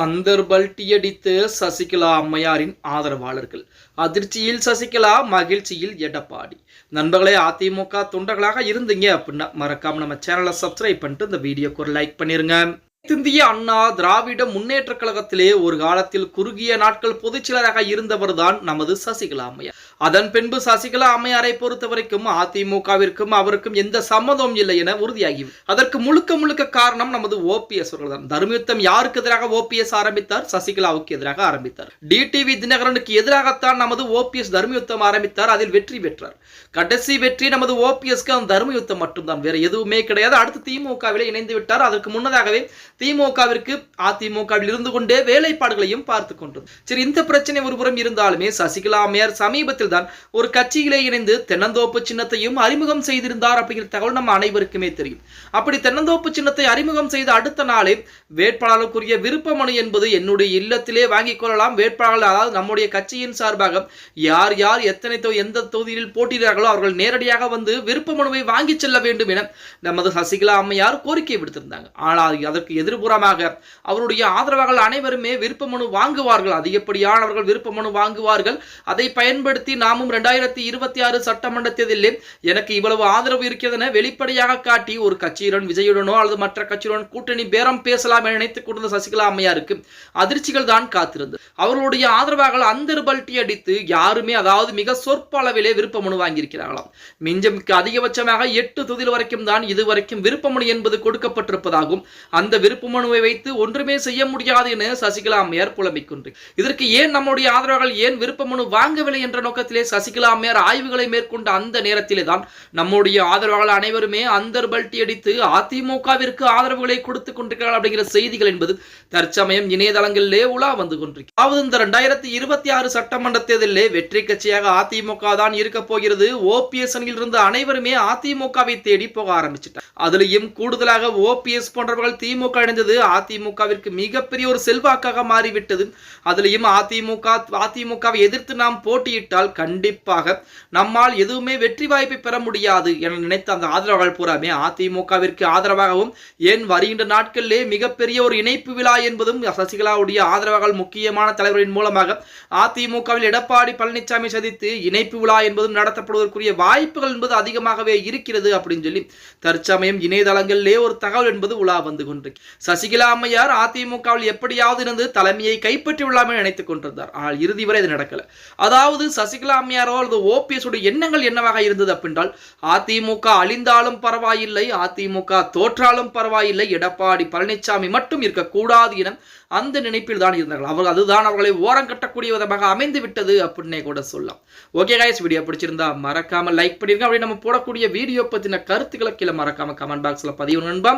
அந்தர்பல்டியடித்து சசிகலா அம்மையாரின் ஆதரவாளர்கள் அதிர்ச்சியில் சசிகலா, மகிழ்ச்சியில் எடப்பாடி. நண்பர்களே, அதிமுக தொண்டர்களாக இருந்தீங்க அப்படின்னா மறக்காம நம்ம சேனலை சப்ஸ்கிரைப் பண்ணிட்டு இந்த வீடியோக்கு ஒரு லைக் பண்ணிருங்க. இந்திய அண்ணா திராவிட முன்னேற்ற கழகத்திலே ஒரு காலத்தில் குறுகிய நாட்கள் பொதுச்செயலராக இருந்தவர் தான் நமது சசிகலா அம்மையார். அதன் பின்பு சசிகலா அம்மையாரை பொறுத்த வரைக்கும் அதிமுகவிற்கும் அவருக்கும் எந்த சம்மதமும் இல்லை என உறுதியாகி, அதற்கு முழுக்க காரணம் நமது ஓபிஎஸ் அவர்கள் தான். தர்மயுத்தம் யாருக்கு எதிராக ஓபிஎஸ் ஆரம்பித்தார்? சசிகலாவுக்கு எதிராக ஆரம்பித்தார். டிடிவி தினகரனுக்கு எதிராகத்தான் நமது ஓபிஎஸ் தர்மயுத்தம் ஆரம்பித்தார். அதில் வெற்றி பெற்றார். கடைசி வெற்றி நமது ஓபிஎஸ்க்கு அந்த தர்மயுத்தம் மட்டும்தான், வேற எதுவுமே கிடையாது. அடுத்து திமுகவிலே இணைந்து விட்டார். அதற்கு முன்னதாகவே திமுகவிற்கு அதிமுகவில் இருந்து கொண்டே வேலைப்பாடுகளையும் பார்த்து கொண்டது. சரி, இந்த பிரச்சனை ஒருபுறம் இருந்தாலுமே சசிகலா அம்மையார் சமீபத்தில் தான் ஒரு கட்சியிலே இணைந்து தென்னந்தோப்பு சின்னத்தையும் அறிமுகம் செய்திருந்தார் அப்படிங்கிற தகவல் நம்ம அனைவருக்குமே தெரியும். அப்படி தென்னந்தோப்பு சின்னத்தை அறிமுகம் செய்த அடுத்த நாளே வேட்பாளருக்குரிய விருப்ப மனு என்பது என்னுடைய இல்லத்திலே வாங்கிக் கொள்ளலாம், வேட்பாளர்கள் அதாவது நம்முடைய கட்சியின் சார்பாக யார் யார் எந்த தொகுதியில் போட்டியிடுறார்களோ அவர்கள் நேரடியாக வந்து விருப்ப மனுவை வாங்கி செல்ல வேண்டும் என நமது சசிகலா அம்மையார் கோரிக்கை விடுத்திருந்தாங்க. ஆனால் அதற்கு எதிர்புறமாக அவருடைய ஆதரவாளர்கள் அனைவருமே விருப்ப மனு வாங்குவார்கள், அதிகப்படியானவர்கள் விருப்ப மனு வாங்குவார்கள். அதை பயன்படுத்தி நாமும் 2026 சட்டமன்ற தேர்தலில் எனக்கு இவ்வளவு ஆதரவு இருக்கிறது என வெளிப்படையாக காட்டி ஒரு கட்சியுடன், விஜயுடனோ அல்லது மற்ற கட்சியுடன் கூட்டணி பேரம் பேசலாம் என நினைத்துக் கொண்ட சசிகலா அம்மையாருக்கு அதிர்ச்சிகள் தான் காத்திருந்தது. அவர்களுடைய ஆதரவாளர்கள் அந்தர்பல்டி அடித்து யாருமே, அதாவது மிக சொற்ப அளவிலே விருப்ப மனு வாங்கியிருக்கிறார்களாம். மிஞ்சம் அதிகபட்சமாக 8 தொகுதிகள் வரைக்கும் தான் இதுவரைக்கும் விருப்ப மனு என்பது கொடுக்கப்பட்டிருப்பதாகவும், அந்த விருப்ப மனுவை வைத்து ஒன்றுமே செய்ய முடியாது என சசிகலா அம்மையார் புலம்பிக்கின்றார். இதற்கு ஏன் நம்முடைய ஆதரவாளர்கள் ஏன் விருப்ப மனு வாங்கவில்லை என்ற நோக்கத்திலே சசிகலா அம்மையார் ஆய்வுகளை மேற்கொண்ட அந்த நேரத்திலே தான் நம்முடைய ஆதரவாளர்கள் அனைவருமே அந்தர்பல்டி அடித்து அதிமுகவிற்கு ஆதரவுகளை கொடுத்துக் கொண்டிருக்கிறார்கள் அப்படிங்கிற செய்திகள் என்பது தற்சமயம் இணையதளங்களிலே உலா வந்து கொண்டிருக்கிறது. அதாவது இந்த 2026 சட்டமன்ற தேர்தலிலே வெற்றி கட்சியாக அதிமுக தான் இருக்க போகிறது. ஓபிஎஸ் அணியில் இருந்து அனைவருமே அதிமுகவை தேடி போக ஆரம்பிச்சிட்டார். அதிலையும் கூடுதலாக ஓபிஎஸ் போன்றவர்கள் திமுக இணைந்தது அதிமுகவிற்கு மிகப்பெரிய ஒரு செல்வாக்காக மாறிவிட்டது. அதிலையும் அதிமுகவை எதிர்த்து நாம் போட்டியிட்டால் கண்டிப்பாக நம்மால் எதுவுமே வெற்றி வாய்ப்பை பெற முடியாது என நினைத்த அந்த ஆதரவாளர்கள் பூராமே அதிமுகவிற்கு ஆதரவாகவும், ஏன் வருகின்ற நாட்களிலே மிகப்பெரிய ஒரு இணைப்பு விழா என்பதும் சசிகலாவுடைய ஆதரவாளர்கள் முக்கியமான தலைவரின் மூலமாக அதிமுகவில் எடப்பாடி பழனிசாமி சந்தித்து இணைப்பு விழா என்பதும் நடத்தப்படுவதற்குரிய வாய்ப்புகள் என்பது அதிகமாகவே இருக்கிறது அப்படின்னு சொல்லி தற்சமயம் இணையதளங்களிலே ஒரு தகவல் என்பது உலா வந்து கொண்டிருக்கு. சசிகலா அம்மையார் அதிமுகவில் எப்படியாவது இருந்து தலைமையை கைப்பற்றி விடலாமே நினைத்துக் கொண்டிருந்தார். ஆனால் இறுதி வரை இது நடக்கல. அதாவது சசிகலா அம்மையாரோ அல்லது ஓபிஎஸ் உடைய எண்ணங்கள் என்னவாக இருந்தது அப்படின்றால், அதிமுக அழிந்தாலும் பரவாயில்லை, அதிமுக தோற்றாலும் பரவாயில்லை, எடப்பாடி பழனிசாமி மட்டும் இருக்கக்கூடாது என அந்த நினைப்பில் தான் இருந்தார்கள். அதுதான் அவர்களை ஓரம் கட்டக்கூடிய விதமாக அமைந்து விட்டது அப்படின்னே கூட சொல்லலாம். ஓகே गाइस, வீடியோ பிடிச்சிருந்தா மறக்காம லைக் பண்ணிருங்க. அப்படி நம்ம போடக்கூடிய வீடியோ பத்தின கருத்துக்களை கீழே மறக்காம கமெண்ட் பாக்ஸ்ல பதிவு நண்பா.